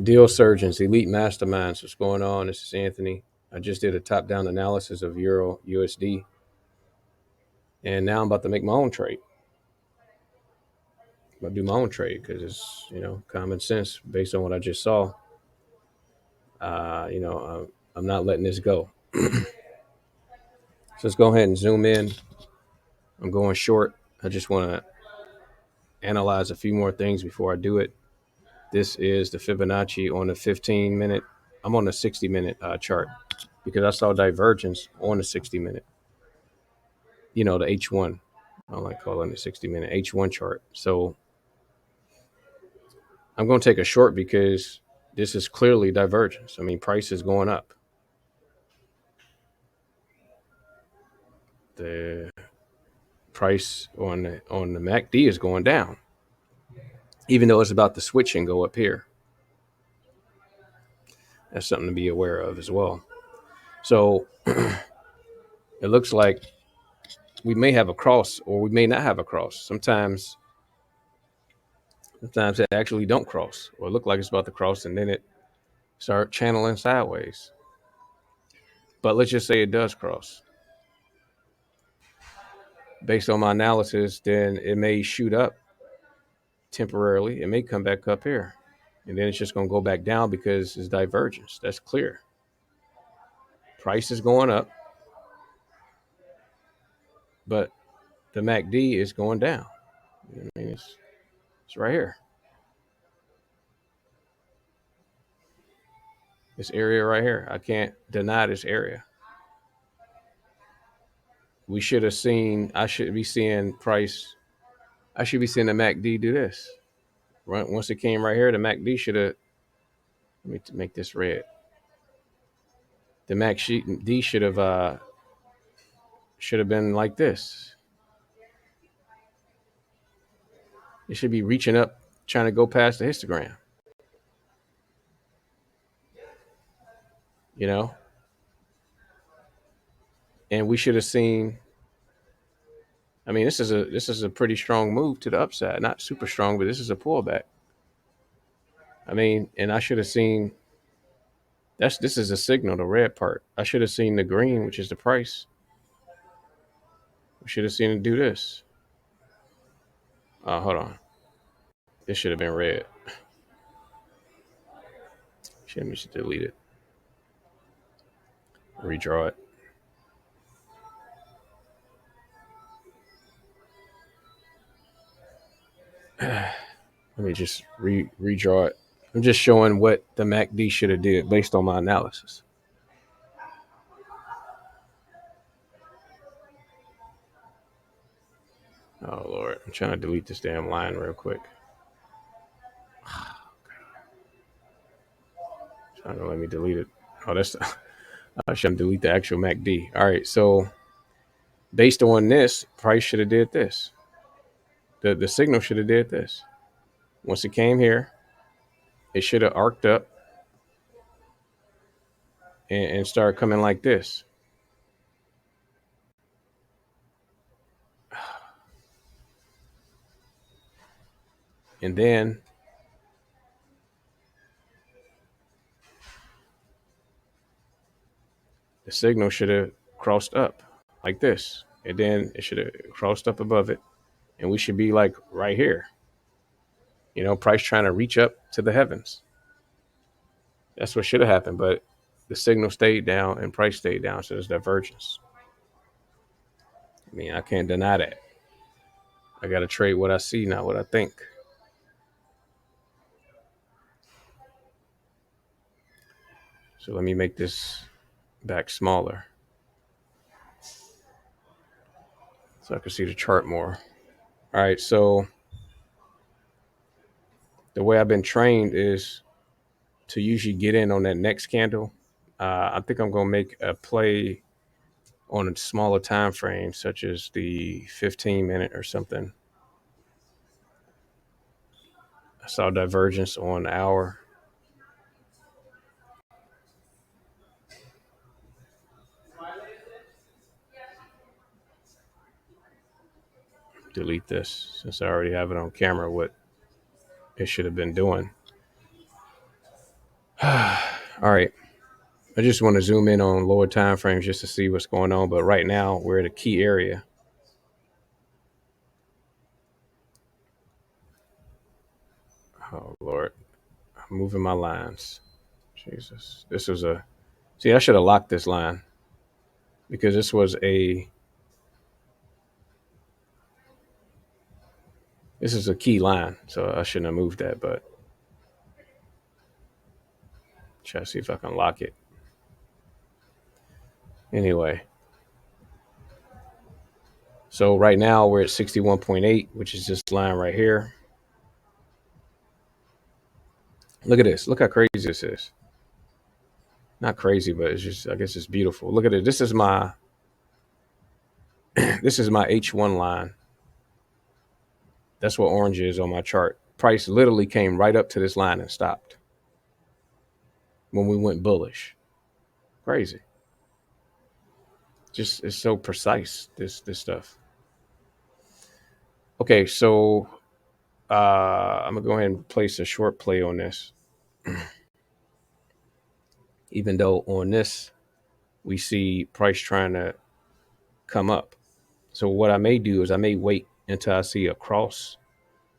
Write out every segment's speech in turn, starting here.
Deal surgeons, elite masterminds. What's going on? This is Anthony. I just did a top-down analysis of Euro USD, and now I'm about to make my own trade. I'm gonna do my own trade because it's common sense based on what I just saw. I'm not letting this go. So let's go ahead and zoom in. I'm going short. I just want to analyze a few more things before I do it. This is the Fibonacci on the 15 minute. I'm on the 60-minute chart because I saw divergence on the 60-minute. The H1. I don't like calling it 60-minute H1 chart. So I'm going to take a short because this is clearly divergence. I mean, price is going up. The price on the MACD is going down, even though it's about to switch and go up here. That's something to be aware of as well. So it looks like we may have a cross or we may not have a cross. Sometimes it actually don't cross or look like it's about to cross and then it start channeling sideways. But let's just say it does cross. Based on my analysis, then it may shoot up temporarily. It may come back up here. And then it's just going to go back down because it's divergence. That's clear. Price is going up, but the MACD is going down. I mean, it's right here. This area right here. I can't deny this area. We should have seen, I should be seeing price. I should be seeing the MACD do this. Right. Once it came right here, the MACD should have, let me make this red. The MACD should have been like this. It should be reaching up, trying to go past the histogram. And we should have seen. I mean, this is a pretty strong move to the upside. Not super strong, but this is a pullback. I mean, and I should have seen. This is a signal, the red part. I should have seen the green, which is the price. We should have seen it do this. Hold on. This should have been red. Let me just delete it. Redraw it. Let me just redraw it. I'm just showing what the MACD should have did based on my analysis. Oh Lord, I'm trying to delete this damn line real quick. Trying to let me delete it. Oh, that's I should delete the actual MACD. All right, so based on this, price should have did this. The signal should have did this. Once it came here, it should have arced up and started coming like this. And then the signal should have crossed up like this. And then it should have crossed up above it. And we should be like right here. Price trying to reach up to the heavens. That's what should have happened. But the signal stayed down and price stayed down. So there's divergence. I mean, I can't deny that. I got to trade what I see, not what I think. So let me make this back smaller so I can see the chart more. All right, so the way I've been trained is to usually get in on that next candle. I think I'm going to make a play on a smaller time frame, such as the 15-minute or something. I saw divergence on the hour. Delete this since I already have it on camera what it should have been doing. All right. I just want to zoom in on lower time frames just to see what's going on. But right now, we're at a key area. Oh, Lord. I'm moving my lines. Jesus. This was a. See, I should have locked this line because this was a. This is a key line. So I shouldn't have moved that. But try to see if I can lock it. Anyway. So right now, we're at 61.8, which is this line right here. Look at this. Look how crazy this is. Not crazy, but it's just, I guess it's beautiful. Look at it. This is my this is my H1 line. That's what orange is on my chart. Price literally came right up to this line and stopped when we went bullish. Crazy. Just it's so precise, this stuff. Okay, so I'm gonna go ahead and place a short play on this. Even though on this we see price trying to come up. So what I may do is I may wait until I see a cross.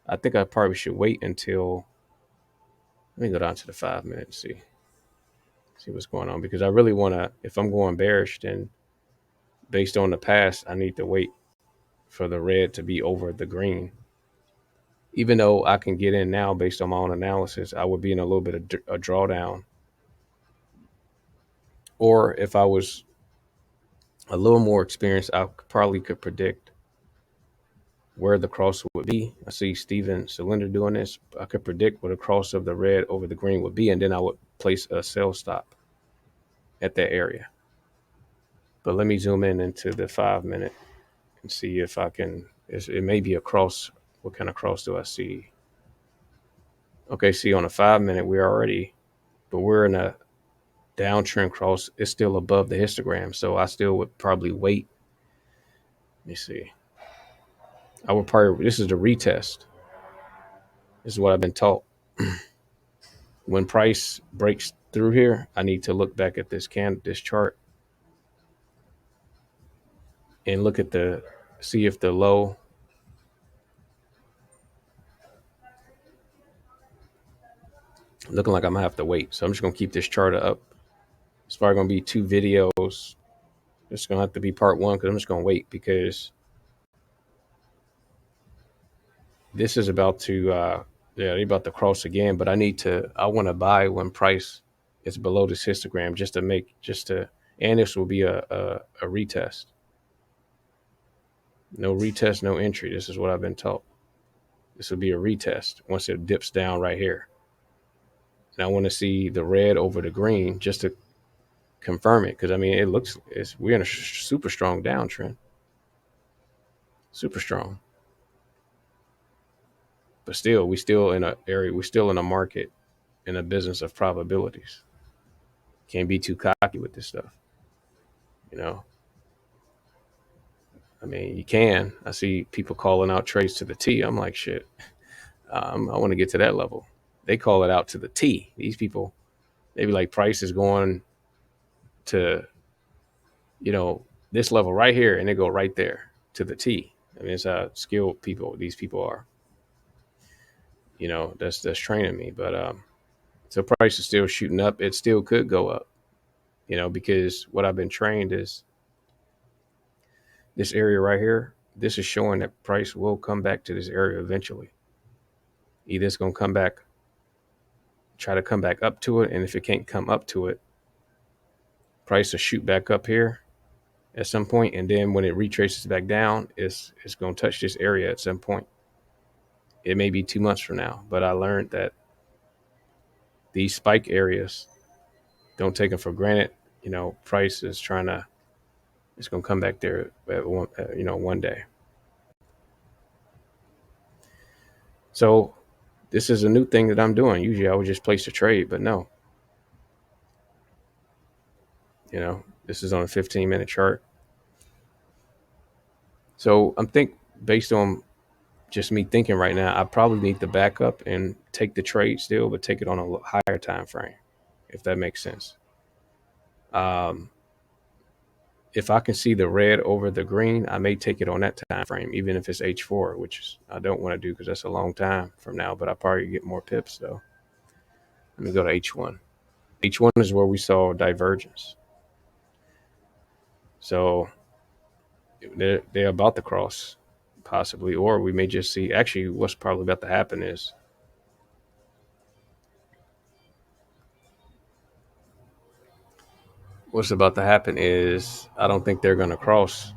I think I probably should wait until, let me go down to the 5 minute and see what's going on, because I really want to, if I'm going bearish, then based on the past, I need to wait for the red to be over the green. Even though I can get in now based on my own analysis, I would be in a little bit of a drawdown. Or if I was a little more experienced, I probably could predict where the cross would be. I see Steven Cylinder doing this. I could predict where the cross of the red over the green would be, and then I would place a sell stop at that area. But let me zoom in into the 5 minute and see if I can. It may be a cross. What kind of cross do I see? Okay, see on a 5 minute, we're in a downtrend cross. It's still above the histogram, so I still would probably wait. Let me see. I would probably. This is the retest. This is what I've been taught. When price breaks through here, I need to look back at this chart and look at see if the low. Looking like I'm gonna have to wait, so I'm just gonna keep this chart up. It's probably gonna be 2 videos. It's gonna have to be part 1 because I'm just gonna wait, because this is about to they're about to cross again. But I want to buy when price is below this histogram, and this will be a retest. No retest, no entry. This is what I've been taught. This will be a retest once it dips down right here. And I want to see the red over the green just to confirm it, because I mean we're in a super strong downtrend. Super strong. But still, we still in a area, we're still in a market, in a business of probabilities. Can't be too cocky with this stuff. You know, I mean, you can. I see people calling out trades to the T. I'm like, shit. I want to get to that level. They call it out to the T. These people, maybe like price is going to, this level right here, and they go right there to the T. I mean, it's how skilled people these people are. That's training me. But so price is still shooting up. It still could go up. Because what I've been trained is this area right here. This is showing that price will come back to this area eventually. Either it's going to try to come back up to it, and if it can't come up to it, price will shoot back up here at some point, and then when it retraces back down, it's going to touch this area at some point. It may be 2 months from now, but I learned that these spike areas, don't take them for granted. Price is it's going to come back there at one day. So this is a new thing that I'm doing. Usually I would just place a trade, but no. This is on a 15-minute chart. So based on just me thinking right now, I probably need to back up and take the trade still, but take it on a higher time frame. if that makes sense. Um, if I can see the red over the green, I may take it on that time frame, even if it's H4, which is, I don't want to do because that's a long time from now. But I probably get more pips though. Let me go to H1. H1 is where we saw divergence. So they're about to cross, possibly, or we may just see. Actually, what's probably about to happen is I don't think they're going to cross.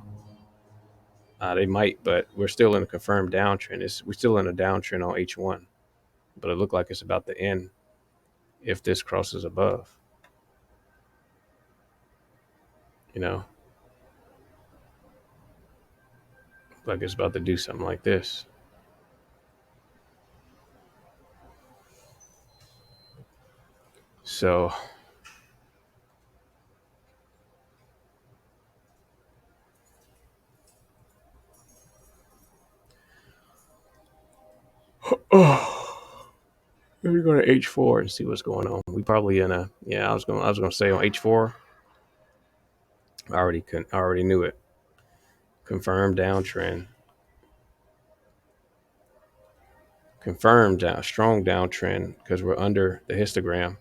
They might, but we're still in a confirmed downtrend. We're still in a downtrend on H1, but it looked like it's about to end if this crosses above. You know, like it's about to do something like this. So we're going to H4 and see what's going on. We probably in a I was gonna say on H4. I already knew it. Confirmed downtrend. Confirmed down strong downtrend because we're under the histogram.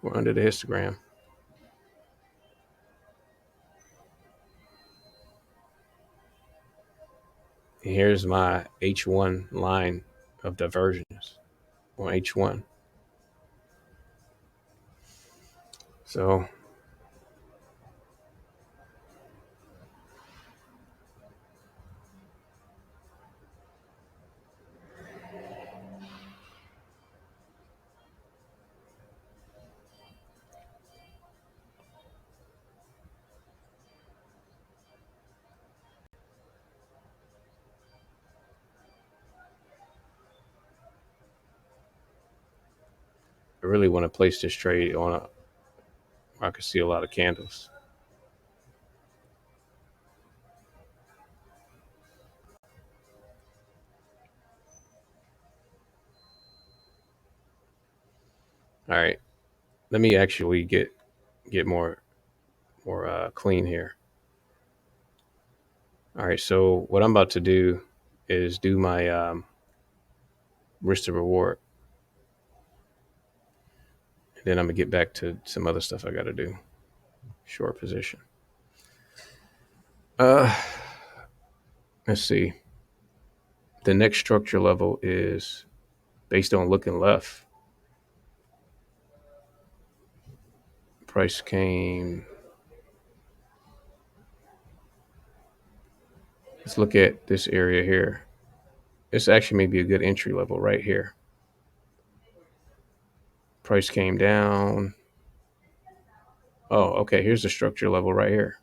We're under the histogram. And here's my H1 line of diversions on H1. So I really want to place this trade on a where I can see a lot of candles. All right, let me actually get more clean here. All right, so what I'm about to do is do my risk to reward, and then I'm gonna get back to some other stuff I got to do. Short position. Uh, let's see. The next structure level is based on looking left. Price came. Let's look at this area here. This actually may be a good entry level right here. Price came down. Oh, okay. Here's the structure level right here.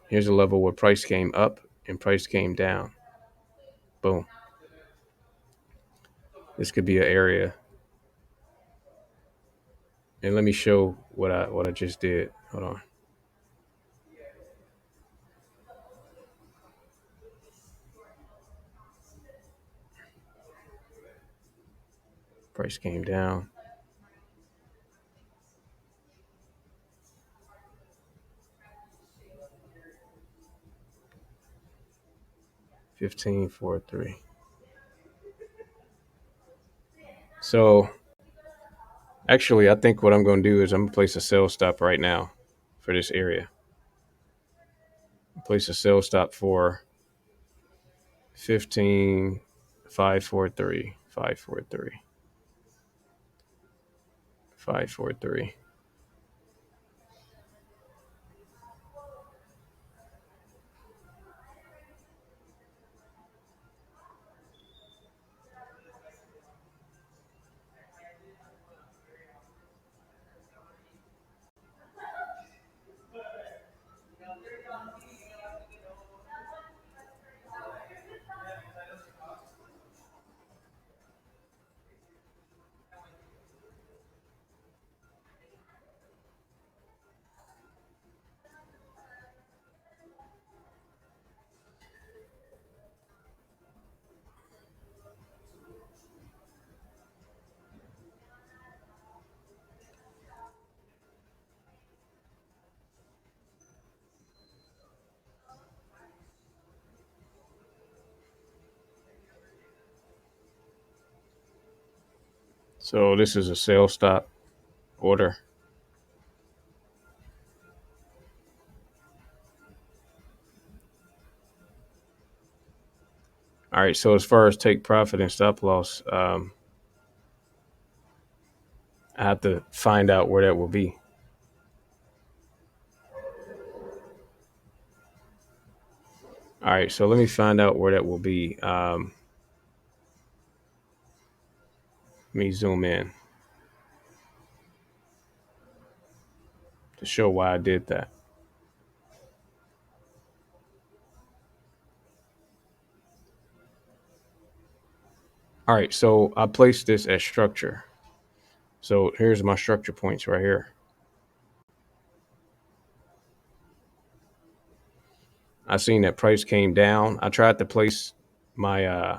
Here's a level where price came up and price came down. Boom. This could be an area. And let me show what I just did. Hold on. Price came down. $15.43. So actually, I think what I'm going to do is I'm going to place a sell stop right now for this area. Place a sell stop for 15.543. 543. 543. So this is a sell stop order. All right. So as far as take profit and stop loss, I have to find out where that will be. All right. So let me find out where that will be. Let me zoom in to show why I did that. All right. So I placed this as structure. So here's my structure points right here. I seen that price came down. I tried to place my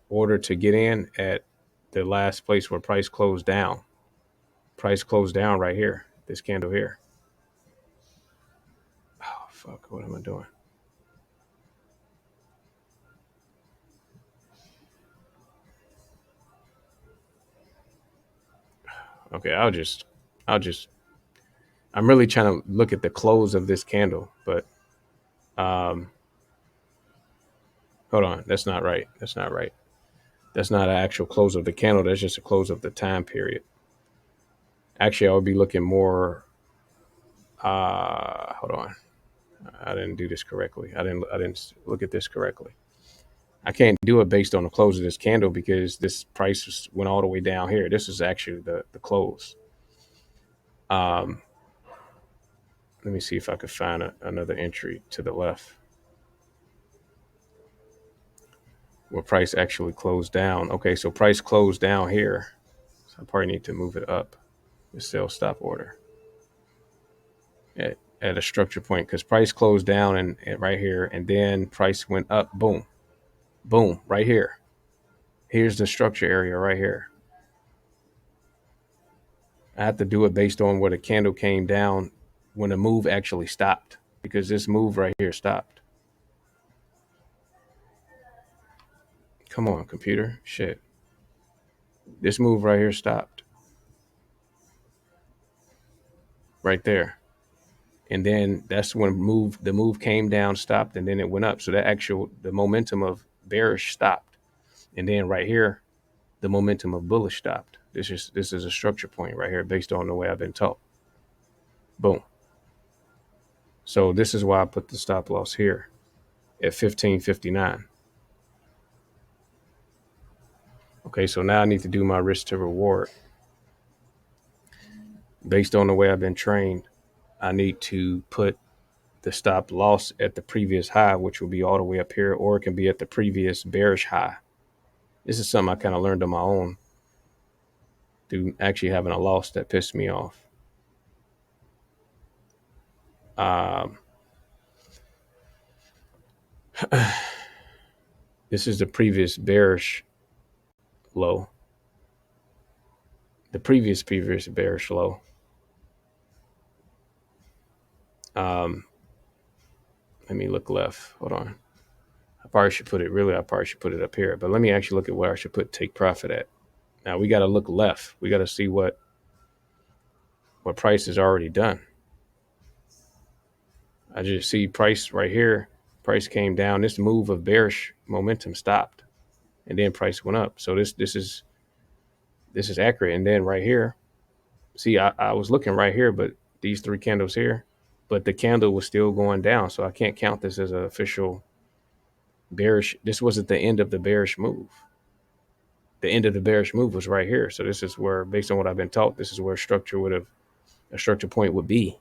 order to get in at the last place where price closed down. Price closed down right here. This candle here. Oh fuck! What am I doing? Okay, I'll just. I'm really trying to look at the close of this candle, but um, hold on. That's not right. That's not right. That's not an actual close of the candle. That's just a close of the time period. Actually, I would be looking more. Hold on. I didn't do this correctly. I didn't look at this correctly. I can't do it based on the close of this candle because this price went all the way down here. This is actually the close. Um, let me see if I could find another entry to the left where price actually closed down. Okay, so price closed down here. So I probably need to move it up. The sell stop order at a structure point because price closed down and right here, and then price went up. Boom, boom, right here. Here's the structure area right here. I have to do it based on where the candle came down when the move actually stopped because this move right here stopped. Come on, computer. Shit. This move right here stopped right there. And then that's when the move came down, stopped, and then it went up. So the momentum of bearish stopped. And then right here, the momentum of bullish stopped. This is a structure point right here based on the way I've been taught. Boom. So this is why I put the stop loss here at 1559. Okay, so now I need to do my risk to reward. Based on the way I've been trained, I need to put the stop loss at the previous high, which will be all the way up here, or it can be at the previous bearish high. This is something I kind of learned on my own through actually having a loss that pissed me off. Um, this is the previous bearish low, the previous bearish low. Um, let me look left. Hold on. I probably should put it up here, but let me actually look at where I should put take profit at. Now we got to look left. We got to see what price is already done. I just see price right here. Price came down. This move of bearish momentum stopped, and then price went up. So this is accurate. And then right here, see, I was looking right here, but these three candles here, but the candle was still going down. So I can't count this as an official bearish. This wasn't the end of the bearish move. The end of the bearish move was right here. So this is where, based on what I've been taught, this is where a structure point would be.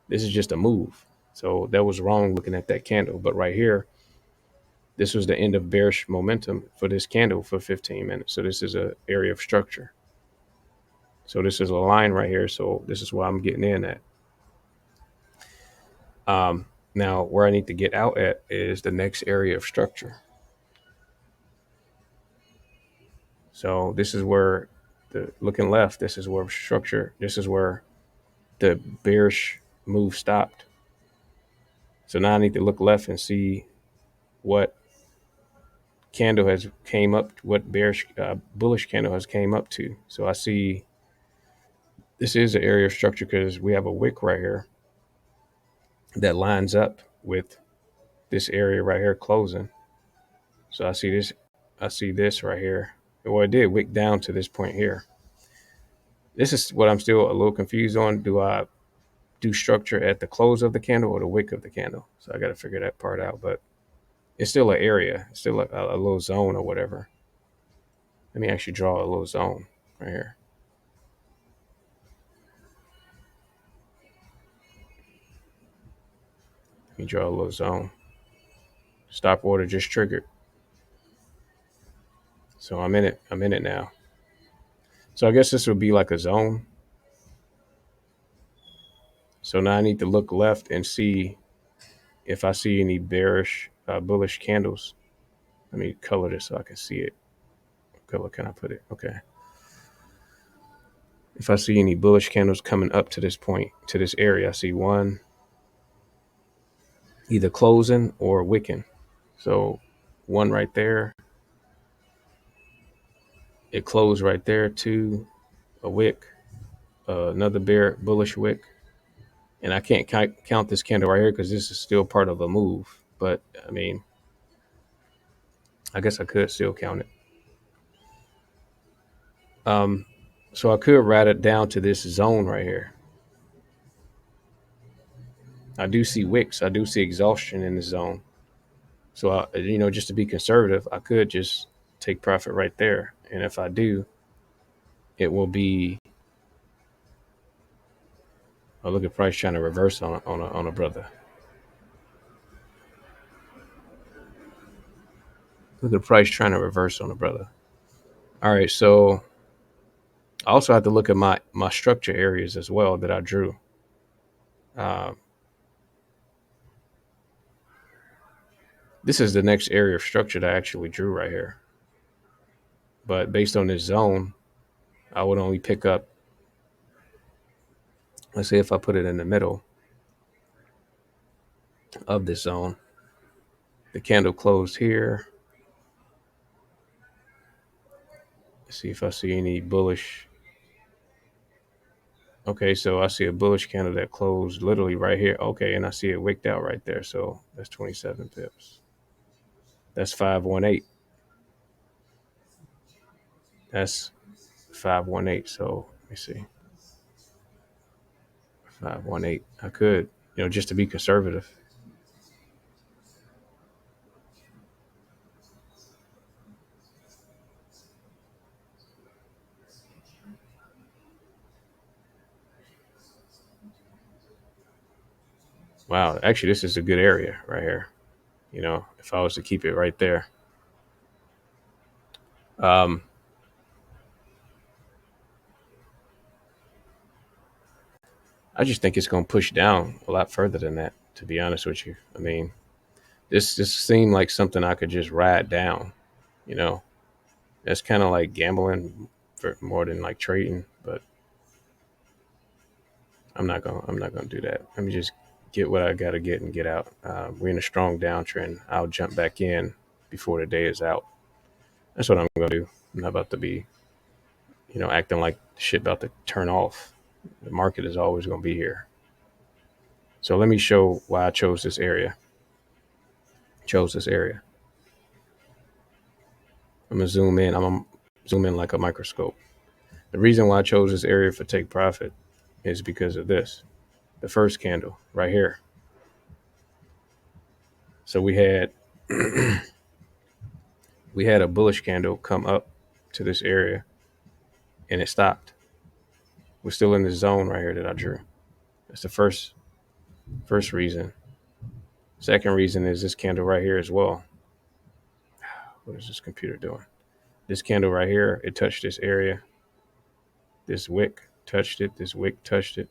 This is just a move. So that was wrong looking at that candle. But right here, this was the end of bearish momentum for this candle for 15 minutes. So this is an area of structure. So this is a line right here. So this is why I'm getting in at. Now, where I need to get out at is the next area of structure. So this is where looking left, this is where structure, this is where the bearish move stopped. So now I need to look left and see what candle has came up, what bearish bullish candle has came up to. So I see this is an area of structure because we have a wick right here that lines up with this area right here closing. So I see this right here. Well, it did wick down to this point here. This is what I'm still a little confused on. Do I do structure at the close of the candle or the wick of the candle? So I got to figure that part out. But it's still an area, it's still a little zone or whatever. Let me actually draw a little zone right here. Let me draw a little zone. Stop order just triggered. So I'm in it. I'm in it now. So I guess this would be like a zone. So now I need to look left and see if I see any bearish, bullish candles. Let me color this so I can see it. What color can I put it? Okay. If I see any bullish candles coming up to this point, to this area, I see one either closing or wicking. So one right there, it closed right there. Two, a wick, another bullish wick. And I can't count this candle right here because this is still part of a move. But I mean, I guess I could still count it. So I could write it down to this zone right here. I do see wicks. I do see exhaustion in the zone. So just to be conservative, I could just take profit right there. And if I do, it will be. Oh, look at price trying to reverse on a brother. Look at price trying to reverse on a brother. All right, so I also have to look at my structure areas as well that I drew. This is the next area of structure that I actually drew right here. But based on this zone, I would only pick up, let's say if I put it in the middle of this zone, the candle closed here. Let's see if I see any bullish. Okay, so I see a bullish candle that closed literally right here. Okay, and I see it wicked out right there. So that's 27 pips. That's 518. That's 518. So let me see. 518. I could, just to be conservative. Wow, actually, this is a good area right here. If I was to keep it right there. Um, I just think it's going to push down a lot further than that, to be honest with you. I mean, this just seemed like something I could just ride down, you know. That's kind of like gambling for more than like trading, but I'm not gonna do that. Let me just get what I gotta get and get out. We're in a strong downtrend. I'll jump back in before the day is out. That's what I'm gonna do. I'm not about to be, acting like shit about to turn off. The market is always gonna be here. So let me show why I chose this area. Chose this area. I'm gonna zoom in. I'm gonna zoom in like a microscope. The reason why I chose this area for take profit is because of this. The first candle right here. So we had a bullish candle come up to this area and it stopped. We're still in the zone right here that I drew. That's the first reason. Second reason is this candle right here as well. What is this computer doing? This candle right here, it touched this area. This wick touched it. This wick touched it.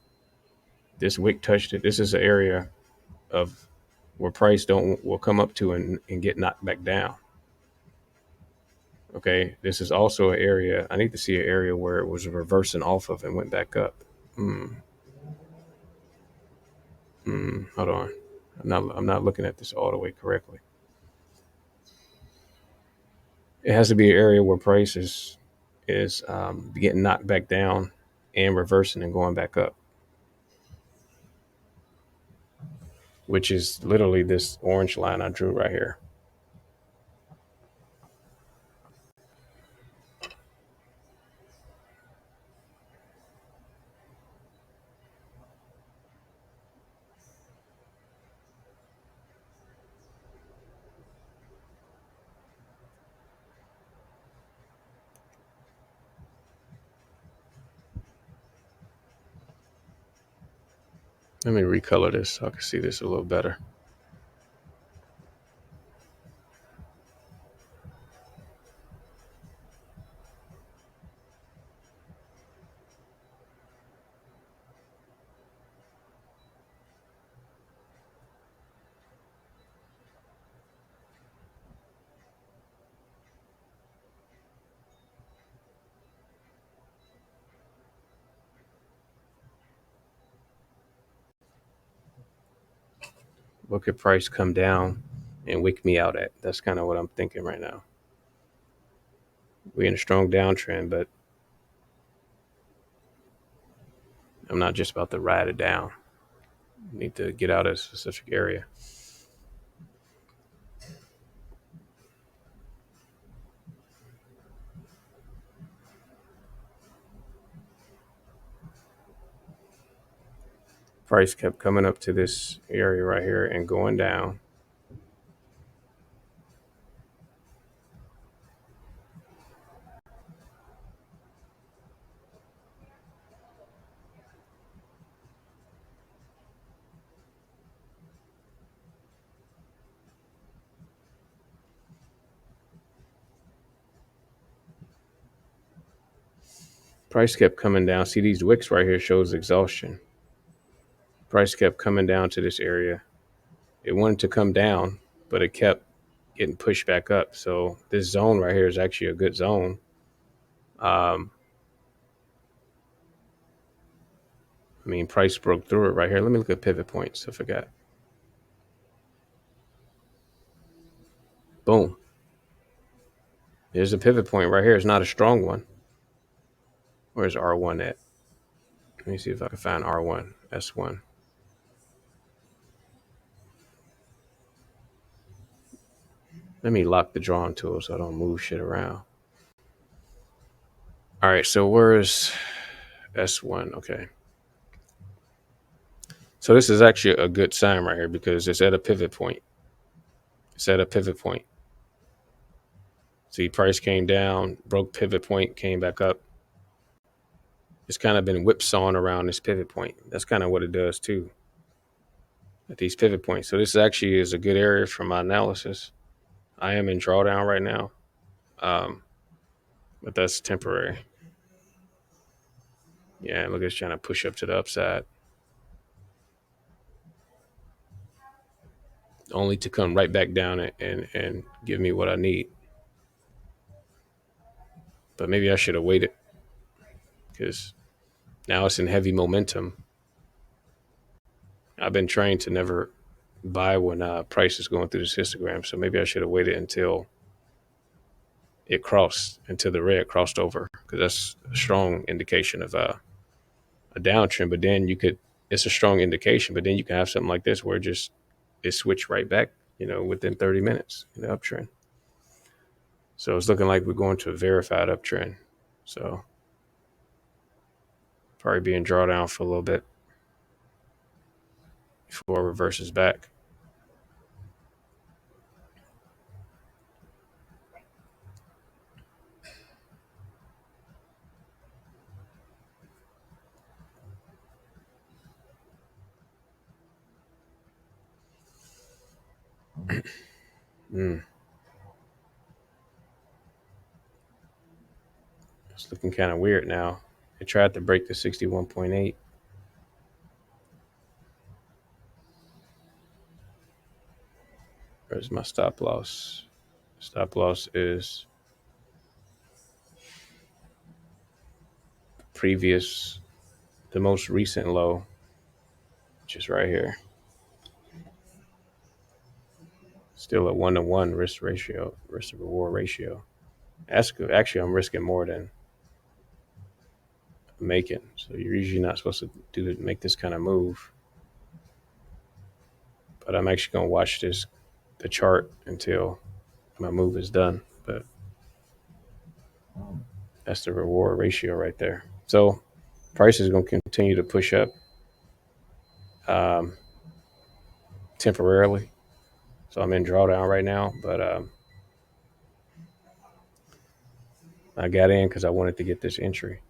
This wick touched it. This is an area of where price will come up to and get knocked back down. Okay, this is also an area. I need to see an area where it was reversing off of and went back up. Hold on, I'm not looking at this all the way correctly. It has to be an area where price is getting knocked back down and reversing and going back up, which is literally this orange line I drew right here. Let me recolor this so I can see this a little better. What could price come down and wake me out at? That's kind of what I'm thinking right now. We're in a strong downtrend, but I'm not just about to ride it down. I need to get out of a specific area. Price kept coming up to this area right here and going down. Price kept coming down. See, these wicks right here shows exhaustion. Price kept coming down to this area. It wanted to come down, but it kept getting pushed back up. So this zone right here is actually a good zone. I mean, price broke through it right here. Let me look at pivot points. I forgot. Boom. There's a pivot point right here. It's not a strong one. Where's R1 at? Let me see if I can find R1, S1. Let me lock the drawing tool so I don't move shit around. All right, so where's S1? Okay. So this is actually a good sign right here because it's at a pivot point. It's at a pivot point. See, price came down, broke pivot point, came back up. It's kind of been whipsawing around this pivot point. That's kind of what it does too at these pivot points. So this actually is a good area for my analysis. I am in drawdown right now, but that's temporary. Yeah, look, it's trying to push up to the upside, only to come right back down and give me what I need. But maybe I should have waited because now it's in heavy momentum. I've been trained to never buy when price is going through this histogram, so maybe I should have waited until it crossed into the red, crossed over, because that's a strong indication of a downtrend. But then it's a strong indication, but then you can have something like this where it switched right back, within 30 minutes in the uptrend. So it's looking like we're going to a verified uptrend. So probably being drawdown for a little bit before it reverses back. It's looking kind of weird now. It tried to break the 61.8. Where's my stop loss? Stop loss is the most recent low, which is right here. Still a 1-to-1 risk to reward ratio. That's good. Actually, I'm risking more than I'm making. So you're usually not supposed to make this kind of move. But I'm actually gonna watch the chart until my move is done. But that's the reward ratio right there. So price is gonna continue to push up um, temporarily. So I'm in drawdown right now, but I got in because I wanted to get this entry.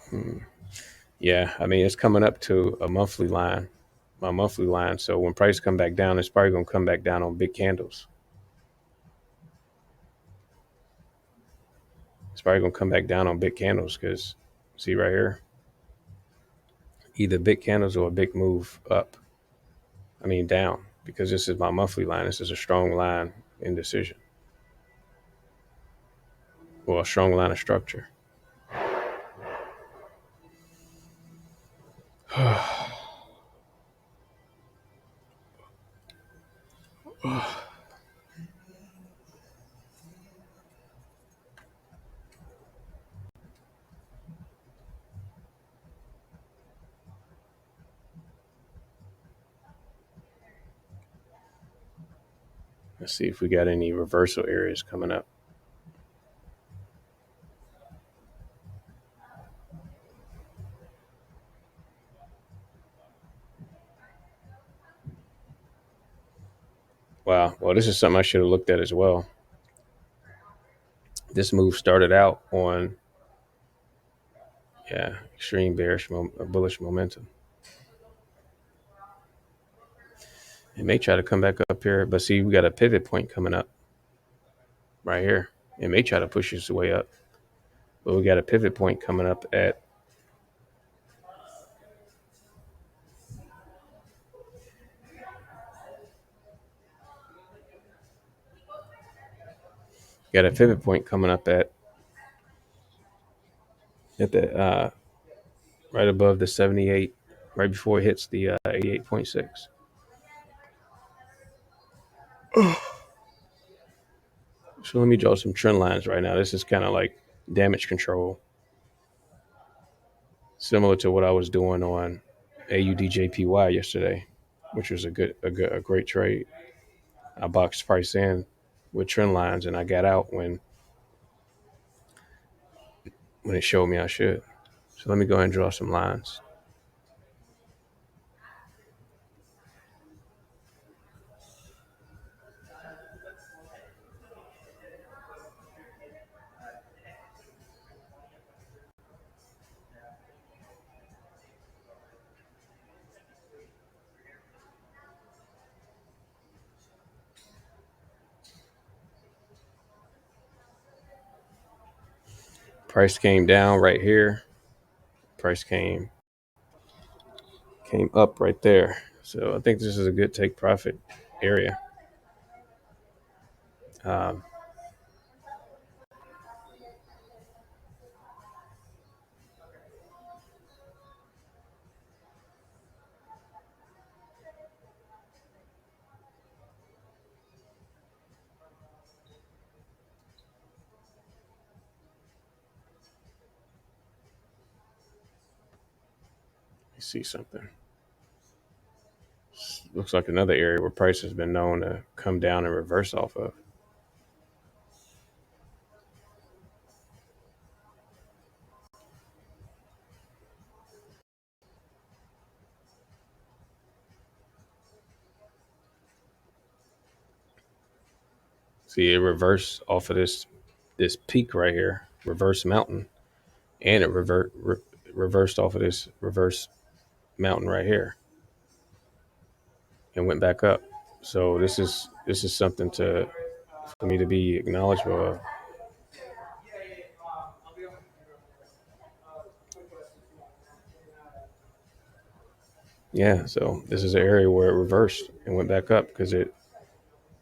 Hmm. Yeah, I mean it's coming up to a monthly line, my monthly line. So when prices come back down, it's probably gonna come back down on big candles. It's probably gonna come back down on big candles because see right here, either big candles or a big move up. I mean down because this is my monthly line. This is a strong line in decision, or a strong line of structure. Let's see if we got any reversal areas coming up. Wow. Well, this is something I should have looked at as well. This move started out on, yeah, extreme bullish momentum. It may try to come back up here, but see, we got a pivot point coming up right here. It may try to push its way up, but we got a pivot point coming up at, got a pivot point coming up at the right above the 78, right before it hits the 88.6. So let me draw some trend lines right now. This is kind of like damage control, similar to what I was doing on AUDJPY yesterday, which was a great trade. I boxed price in with trend lines, and I got out when it showed me I should. So let me go ahead and draw some lines. Price came down right here. Price came up right there. So I think this is a good take profit area. Um, let me see something. Looks like another area where price has been known to come down and reverse off of. See, it reversed off of this peak right here, reverse mountain, and it reversed off of this reverse mountain right here and went back up. So this is something to for me to be acknowledged of. Yeah, so this is an area where it reversed and went back up because it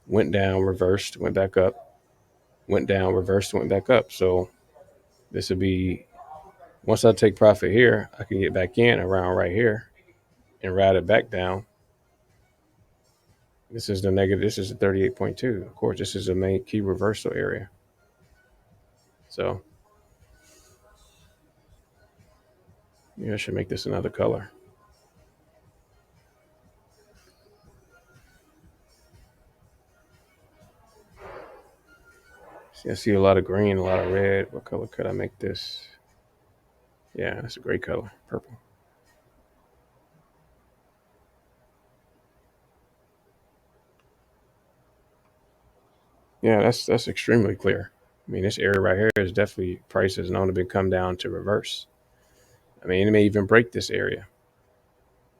went down, reversed, went back up, went down, reversed, went back up. So this would be once I take profit here, I can get back in around right here and route it back down. This is the negative. This is the 38.2. Of course, this is the main key reversal area. So yeah, I should make this another color. See, I see a lot of green, a lot of red. What color could I make this? Yeah, that's a great color, purple. Yeah, that's extremely clear. I mean, this area right here is definitely price has known to be come down to reverse. I mean, it may even break this area,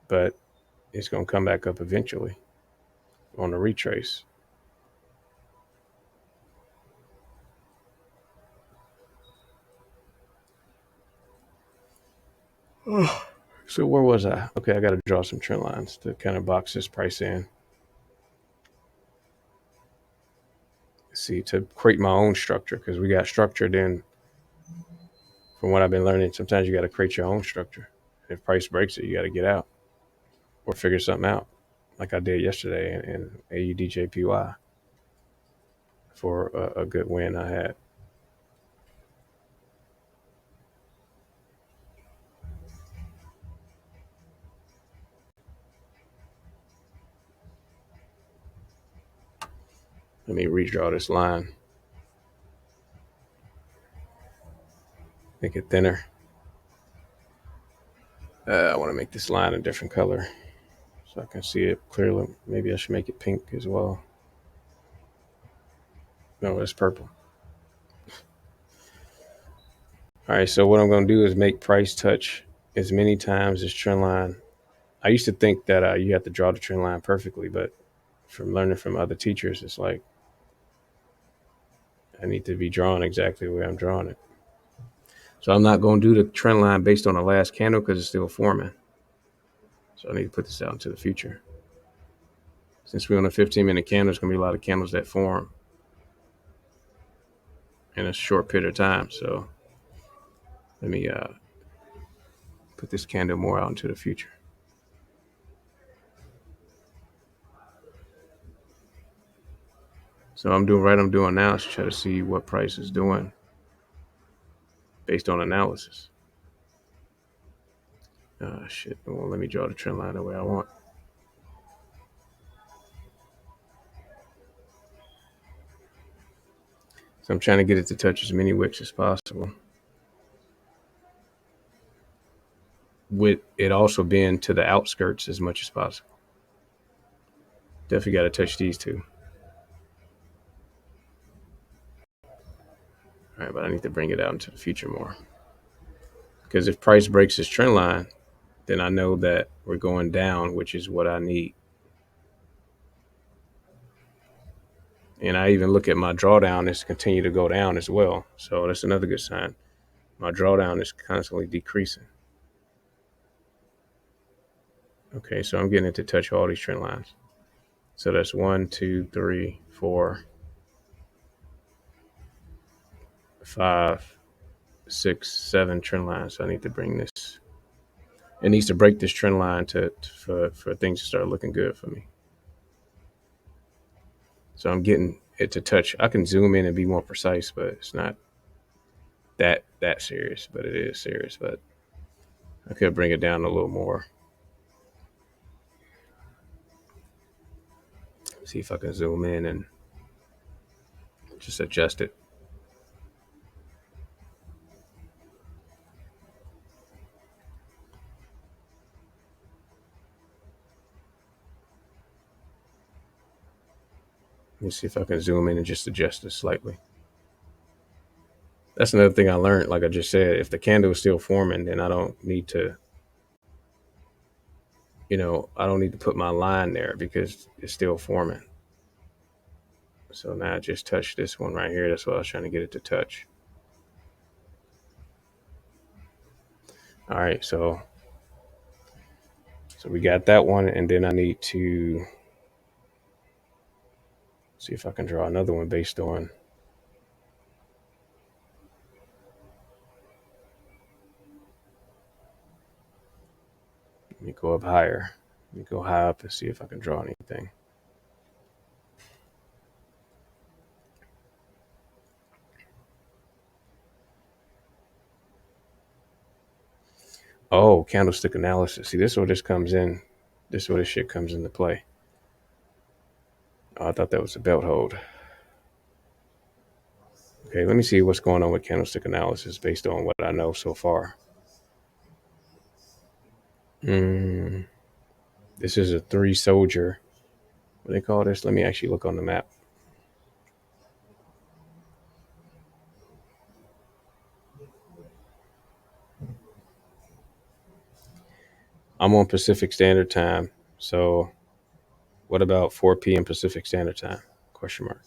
but it's going to come back up eventually on the retrace. So where was I? Okay, I got to draw some trend lines to kind of box this price in. See, to create my own structure, because we got structure. Then, from what I've been learning, sometimes you got to create your own structure. If price breaks it, you got to get out or figure something out, like I did yesterday in AUDJPY for a good win I had. Let me redraw this line, make it thinner. I want to make this line a different color so I can see it clearly. Maybe I should make it pink as well. No, it's purple. All right, so what I'm going to do is make price touch as many times as trend line. I used to think that you have to draw the trend line perfectly, but from learning from other teachers, it's like I need to be drawing exactly where I'm drawing it. So I'm not going to do the trend line based on the last candle because it's still forming. So I need to put this out into the future. Since we're on a 15-minute candle, there's going to be a lot of candles that form in a short period of time. So let me put this candle more out into the future. So I'm doing now is try to see what price is doing based on analysis. Shit. Well, let me draw the trend line the way I want. So I'm trying to get it to touch as many wicks as possible, with it also being to the outskirts as much as possible. Definitely got to touch these two. All right, but I need to bring it out into the future more. Because if price breaks this trend line, then I know that we're going down, which is what I need. And I even look at my drawdown is continue to go down as well. So that's another good sign. My drawdown is constantly decreasing. Okay, so I'm getting it to touch all these trend lines. So that's 1, 2, 3, 4, 5, 6, 7 trend lines. So I need to bring this. It needs to break this trend line for things to start looking good for me. So I'm getting it to touch. I can zoom in and be more precise, but it's not that serious. But it is serious. But I could bring it down a little more. See if I can zoom in and just adjust it. Let me see if I can zoom in and just adjust it slightly. That's another thing I learned. Like I just said, if the candle is still forming, then I don't need to, I don't need to put my line there because it's still forming. So now I just touched this one right here. That's what I was trying to get it to touch. All right, so we got that one, and then I need to see if I can draw another one based on. Let me go up higher. Let me go high up and see if I can draw anything. Oh, candlestick analysis. See, this is where this comes in. This is where this shit comes into play. Oh, I thought that was a belt hold. Okay, let me see what's going on with candlestick analysis based on what I know so far. This is a 3 soldier. What do they call this? Let me actually look on the map. I'm on Pacific Standard Time. So what about 4 p.m. Pacific Standard Time? Question mark.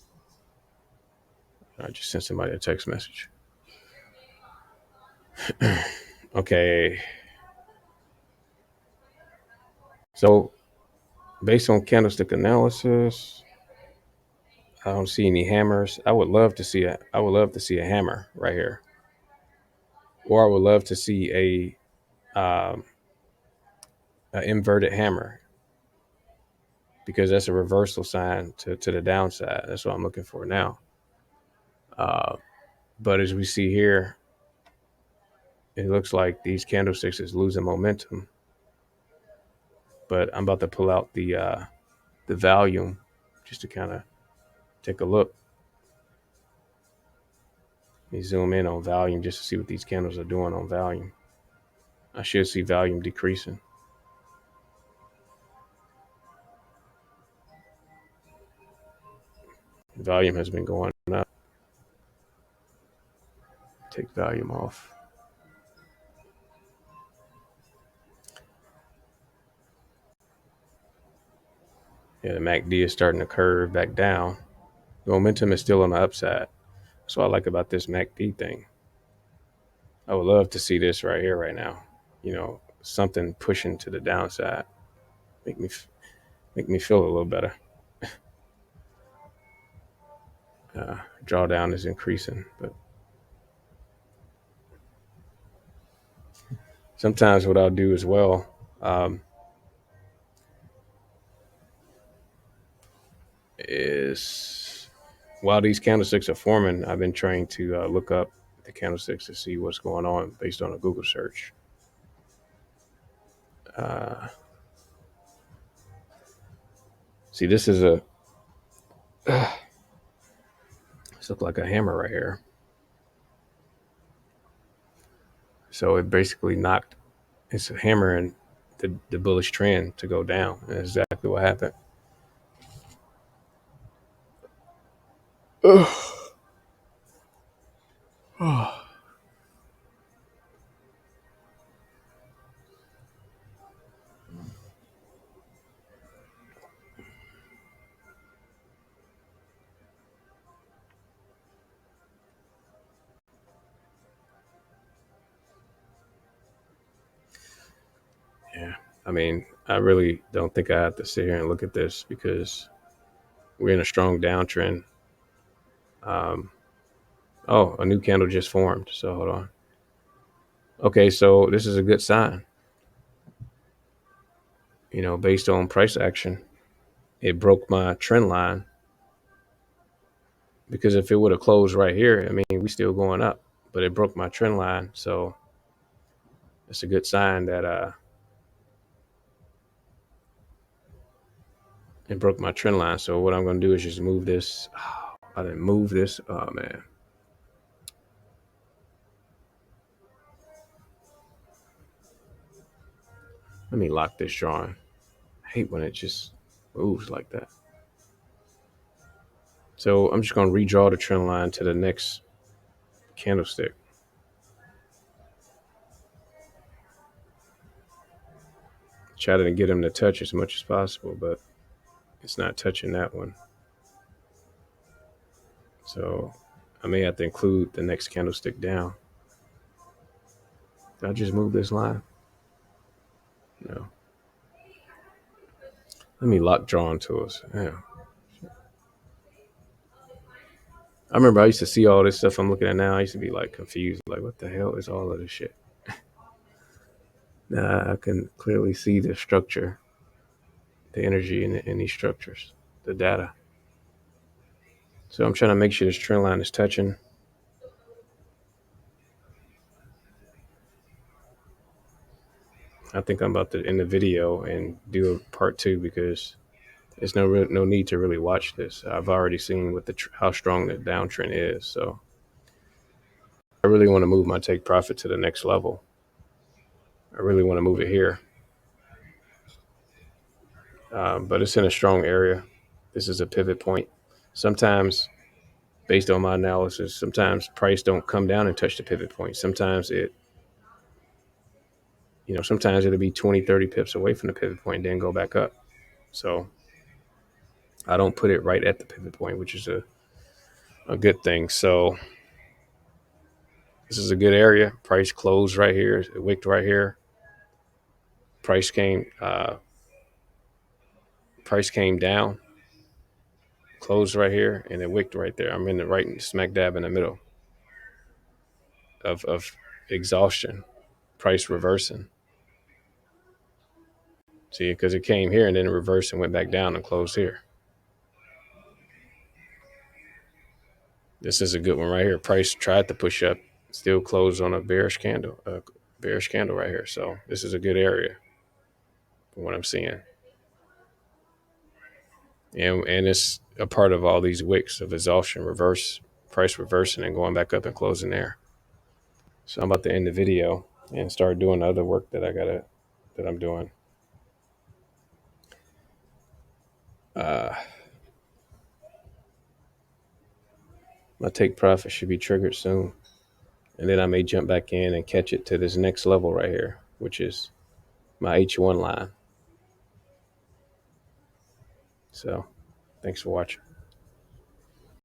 I just sent somebody a text message. Okay. So based on candlestick analysis, I don't see any hammers. I would love to see a hammer right here. Or I would love to see a inverted hammer because that's a reversal sign to the downside. That's what I'm looking for now. But as we see here, it looks like these candlesticks is losing momentum. But I'm about to pull out the volume just to kind of take a look. Let me zoom in on volume just to see what these candles are doing on volume. I should see volume decreasing. Volume has been going up. Take volume off. Yeah, the MACD is starting to curve back down. The momentum is still on the upside. That's what I like about this MACD thing. I would love to see this right here, right now. Something pushing to the downside. Make me make me feel a little better. Drawdown is increasing, but sometimes what I'll do as well is while these candlesticks are forming, I've been trying to look up the candlesticks to see what's going on based on a Google search. See, this is this looks like a hammer right here. So it basically knocked. It's hammering the bullish trend to go down. And that's exactly what happened. Yeah. I mean, I really don't think I have to sit here and look at this because we're in a strong downtrend. Um, oh, a new candle just formed. So hold on. Okay, so this is a good sign. Based on price action, it broke my trend line because if it would have closed right here, I mean, we still going up, but it broke my trend line. So it's a good sign that it broke my trend line. So what I'm going to do is just move this. Oh, I didn't move this. Oh man. Let me lock this drawing. I hate when it just moves like that. So I'm just going to redraw the trend line to the next candlestick. Try to get him to touch as much as possible, but it's not touching that one. So I may have to include the next candlestick down. Did I just move this line? No. Let me lock drawing tools. Yeah. I remember I used to see all this stuff I'm looking at now. I used to be like confused, like what the hell is all of this shit? Now I can clearly see the structure, the energy in these structures, the data. So I'm trying to make sure this trend line is touching. I think I'm about to end the video and do a part two because there's no need to really watch this. I've already seen what how strong the downtrend is. So I really want to move my take profit to the next level. I really want to move it here, but it's in a strong area. This is a pivot point. Sometimes, based on my analysis, sometimes price don't come down and touch the pivot point. Sometimes sometimes it'll be 20, 30 pips away from the pivot point and then go back up. So I don't put it right at the pivot point, which is a good thing. So this is a good area. Price closed right here. It wicked right here. Price came down, closed right here, and it wicked right there. I'm in the right smack dab in the middle of exhaustion. Price reversing. See, because it came here and then it reversed and went back down and closed here. This is a good one right here. Price tried to push up, still closed on a bearish candle right here. So this is a good area from what I'm seeing. And it's a part of all these wicks of exhaustion, price reversing and going back up and closing there. So I'm about to end the video and start doing the other work that I'm doing. My take profit should be triggered soon. And then I may jump back in and catch it to this next level right here, which is my H1 line. So thanks for watching.